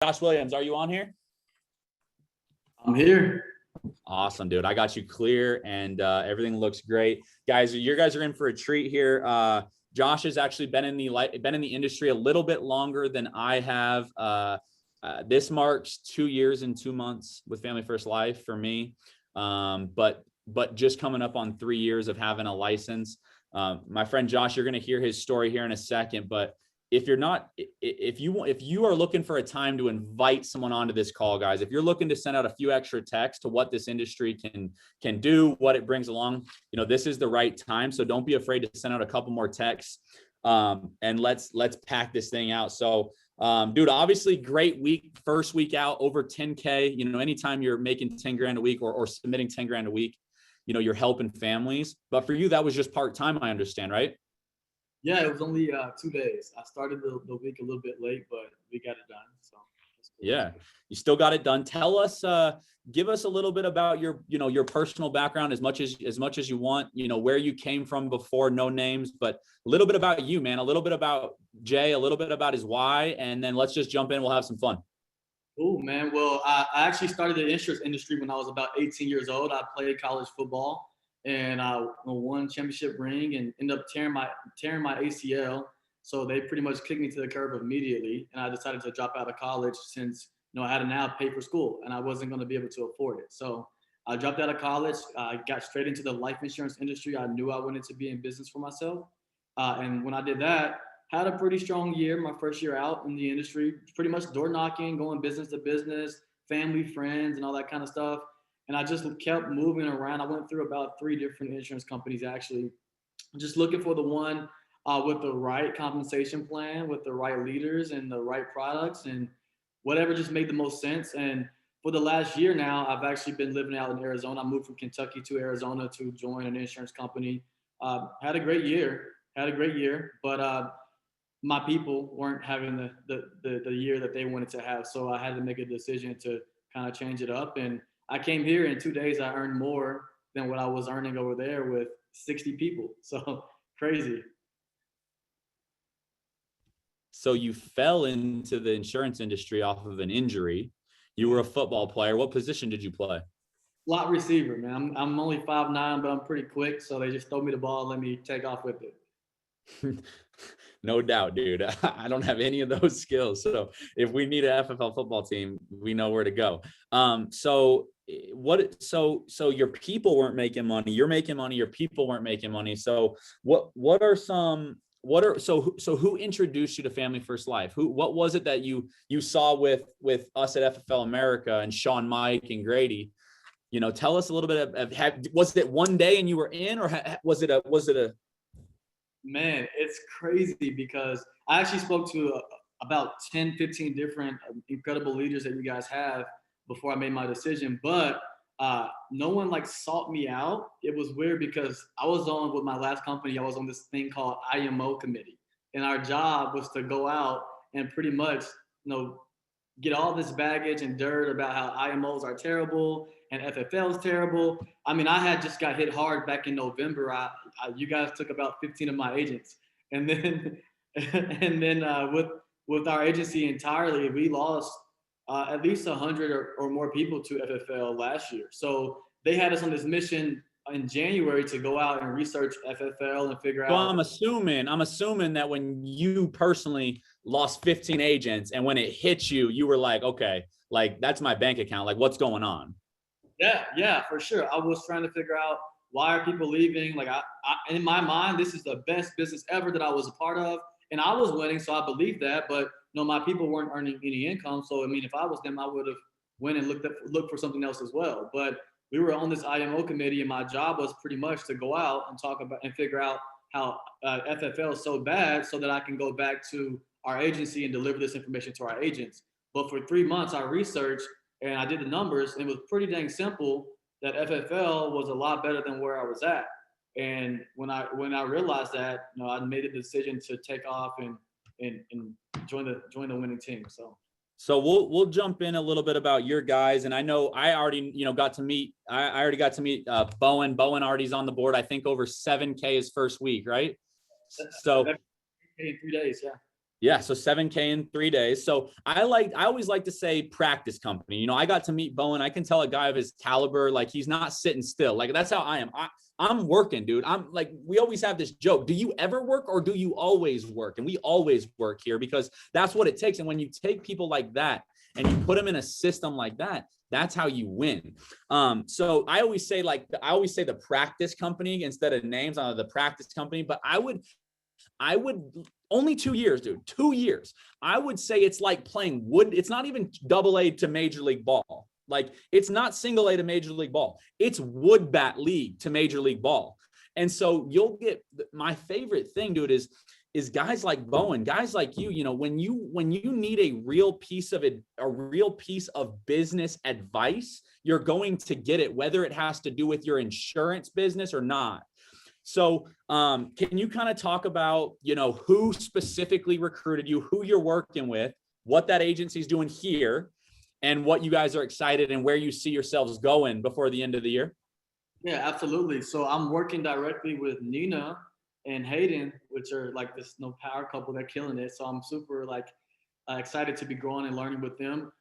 Josh Williams, are you on here? I'm here. Awesome, dude. I got you clear, and everything looks great. Guys, you guys are in for a treat here. Josh has actually been in the industry a little bit longer than I have. This marks 2 years and 2 months with Family First Life for me. But just coming up on 3 years of having a license. My friend Josh, you're going to hear his story here in a second, but if you are looking for a time to invite someone onto this call, guys, if you're looking to send out a few extra texts to what this industry can do, what it brings along, this is the right time. So don't be afraid to send out a couple more texts, and let's pack this thing out. So, dude, obviously great week, first week out, over 10K. Anytime you're making 10 grand a week or submitting 10 grand a week, you're helping families. But for you, that was just part-time, I understand, right? Yeah, it was only 2 days. I started the week a little bit late, but we got it done. So that's cool. Yeah, you still got it done. Tell us, give us a little bit about your personal background, as much as you want. Where you came from before, no names, but a little bit about you, man. A little bit about Jay, a little bit about his why, and then let's just jump in. We'll have some fun. Oh man, well, I actually started the insurance industry when I was about 18 years old. I played college football. And I won championship ring and ended up tearing my ACL. So they pretty much kicked me to the curb immediately. And I decided to drop out of college since I had to now pay for school and I wasn't going to be able to afford it. So I dropped out of college. I got straight into the life insurance industry. I knew I wanted to be in business for myself. And when I did that, had a pretty strong year. My first year out in the industry, pretty much door knocking, going business to business, family, friends, and all that kind of stuff. And I just kept moving around. I went through about 3 different insurance companies, actually, just looking for the one with the right compensation plan, with the right leaders and the right products and whatever just made the most sense. And for the last year now, I've actually been living out in Arizona. I moved from Kentucky to Arizona to join an insurance company. Had a great year, but my people weren't having the year that they wanted to have. So I had to make a decision to kind of change it up. And I came here in 2 days. I earned more than what I was earning over there with 60 people. So crazy. So you fell into the insurance industry off of an injury. You were a football player. What position did you play? Slot receiver, man. I'm only 5'9", but I'm pretty quick. So they just throw me the ball and let me take off with it. No doubt, dude. I don't have any of those skills. So if we need an FFL football team, we know where to go. So your people weren't making money. You're making money. Your people weren't making money. So who introduced you to Family First Life? What was it that you saw with us at FFL America and Sean, Mike, and Grady? Tell us a little bit of was it one day and you were in, or was it a Man, it's crazy because I actually spoke to about 10, 15 different incredible leaders that you guys have before I made my decision. But no one sought me out. It was weird because I was on with my last company. I was on this thing called IMO committee. And our job was to go out and pretty much, get all this baggage and dirt about how IMOs are terrible and FFL is terrible. I mean, I had just got hit hard back in November. You guys took about 15 of my agents, and then with our agency entirely, we lost at least 100 or more people to FFL last year. So they had us on this mission in January to go out and research FFL and figure out. So I'm assuming that when you personally lost 15 agents and when it hit you, you were like, okay, that's my bank account. What's going on? Yeah, for sure. I was trying to figure out why are people leaving. I in my mind, this is the best business ever that I was a part of, and I was winning, so I believed that. But my people weren't earning any income. So I mean, if I was them, I would have went and looked for something else as well. But we were on this IMO committee, and my job was pretty much to go out and talk about and figure out how FFL is so bad, so that I can go back to our agency and deliver this information to our agents. But for 3 months, I researched and I did the numbers, and it was pretty dang simple that FFL was a lot better than where I was at. And when I realized that, I made a decision to take off and join the winning team. So we'll jump in a little bit about your guys, and I know I already got to meet Bowen. Bowen already's on the board. I think over 7K his first week, right? So in 3 days, yeah. Yeah, so 7K in 3 days. So I always like to say practice company. You know, I got to meet Bowen. I can tell a guy of his caliber, like he's not sitting still. Like that's how I am. I'm working, dude. I'm like, we always have this joke. Do you ever work or do you always work? And we always work here because that's what it takes. And when you take people like that and you put them in a system like that, that's how you win. So I always say the practice company instead of names on the practice company, but I would only 2 years, dude, 2 years. I would say it's like playing wood. It's not even AA to Major League Ball. Like it's not single A to Major League Ball. It's wood bat league to Major League Ball. And so you'll get my favorite thing, dude, is guys like Bowen, guys like you know, when you need a real piece of business advice, you're going to get it, whether it has to do with your insurance business or not. So can you kind of talk about, you know, who specifically recruited you, who you're working with, what that agency's doing here, and what you guys are excited and where you see yourselves going before the end of the year? Yeah, absolutely. So I'm working directly with Nina and Hayden, which are like this power couple. They're killing it. So I'm super excited to be growing and learning with them.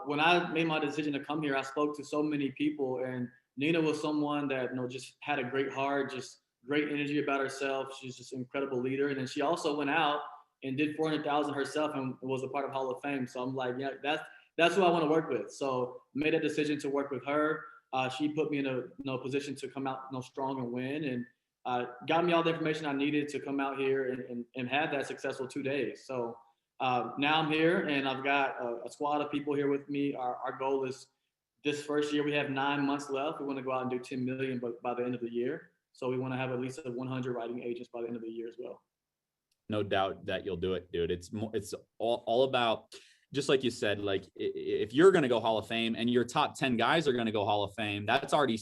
When I made my decision to come here, I spoke to so many people, and Nina was someone that just had a great heart, just great energy about herself. She's just an incredible leader. And then she also went out and did 400,000 herself and was a part of Hall of Fame. So I'm like, yeah, that's who I want to work with. So made a decision to work with her. She put me in a position to come out strong and win, and got me all the information I needed to come out here and had that successful 2 days. So now I'm here, and I've got a squad of people here with me. Our goal is this first year, we have 9 months left. We want to go out and do 10 million by the end of the year. So we want to have at least 100 writing agents by the end of the year as well. No doubt that you'll do it, dude. It's all about, just like you said, like if you're going to go Hall of Fame and your top 10 guys are going to go Hall of Fame, that's already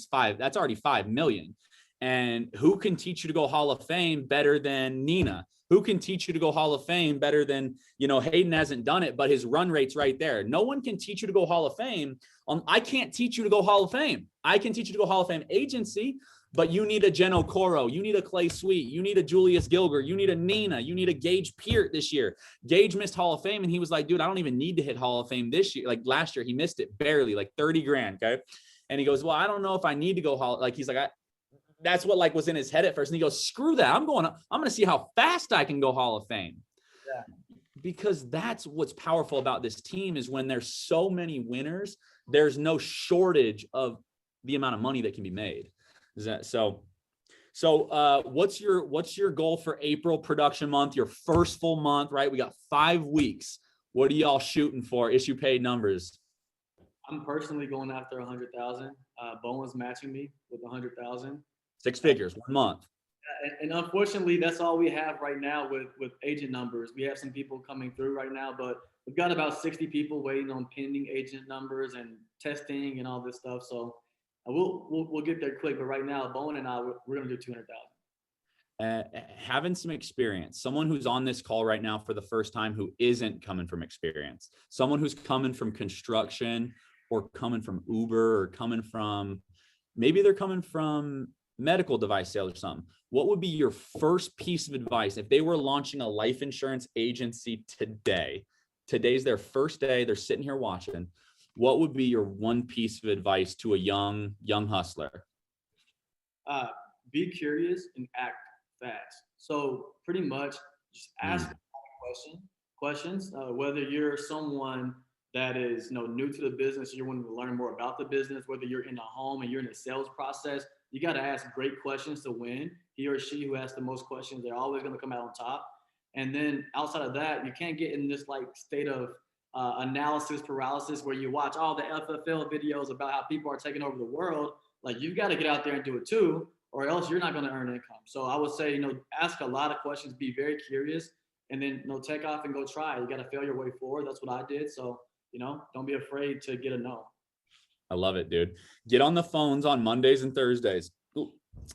5 million. And who can teach you to go Hall of Fame better than Nina? Who can teach you to go Hall of Fame better than, Hayden hasn't done it, but his run rate's right there. No one can teach you to go Hall of Fame. I can't teach you to go Hall of Fame. I can teach you to go Hall of Fame agency, but you need a Jen Okoro, you need a Clay Sweet, you need a Julius Gilger, you need a Nina, you need a Gage Peart this year. Gage missed Hall of Fame, and he was like, dude, I don't even need to hit Hall of Fame this year. Like last year, he missed it barely, like 30 grand, okay? And he goes, well, I don't know if I need to go Hall. Like he's like, that's what was in his head at first. And he goes, screw that. I'm going to see how fast I can go Hall of Fame. Yeah. Because that's what's powerful about this team is when there's so many winners, there's no shortage of the amount of money that can be made. Is that so? So what's your goal for April production month, your first full month, right? We got 5 weeks. What are y'all shooting for? Issue paid numbers. I'm personally going after 100,000. Bowen's matching me with 100,000. 6 figures, 1 month. And unfortunately, that's all we have right now with agent numbers. We have some people coming through right now, but we've got about 60 people waiting on pending agent numbers and testing and all this stuff. So we'll get there quick. But right now, Bowen and I, we're going to do 200,000. Having some experience, someone who's on this call right now for the first time who isn't coming from experience, someone who's coming from construction or coming from Uber or maybe they're coming from medical device sales or something. What would be your first piece of advice if they were launching a life insurance agency today? Today's their first day. They're sitting here watching. What would be your one piece of advice to a young hustler? Be curious and act fast. So pretty much just ask questions. Whether you're someone that is new to the business, you're wanting to learn more about the business, whether you're in a home and you're in a sales process, you got to ask great questions to win. He or she who asks the most questions, they're always going to come out on top. And then outside of that, you can't get in this state of analysis paralysis where you watch all the FFL videos about how people are taking over the world. Like you've got to get out there and do it too, or else you're not going to earn income. So I would say, ask a lot of questions, be very curious, and then take off and go try. You got to fail your way forward. That's what I did. So don't be afraid to get a no. I love it, dude. Get on the phones on Mondays and Thursdays.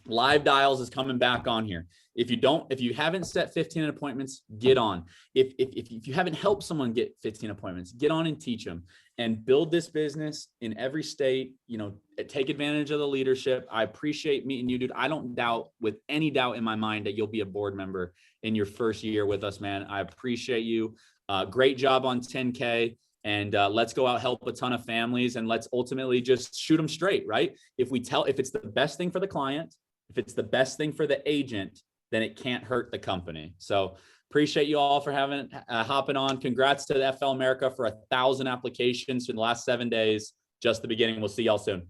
Live Dials is coming back on here. If you haven't set 15 appointments, get on. If you haven't helped someone get 15 appointments, get on and teach them and build this business in every state. Take advantage of the leadership. I appreciate meeting you, dude. I don't doubt with any doubt in my mind that you'll be a board member in your first year with us, man. I appreciate you. Great job on 10K. And let's go out, help a ton of families, and let's ultimately just shoot them straight, right? If it's the best thing for the client, if it's the best thing for the agent, then it can't hurt the company. So appreciate you all for hopping on. Congrats to the FFL America for 1,000 applications in the last 7 days. Just the beginning. We'll see y'all soon.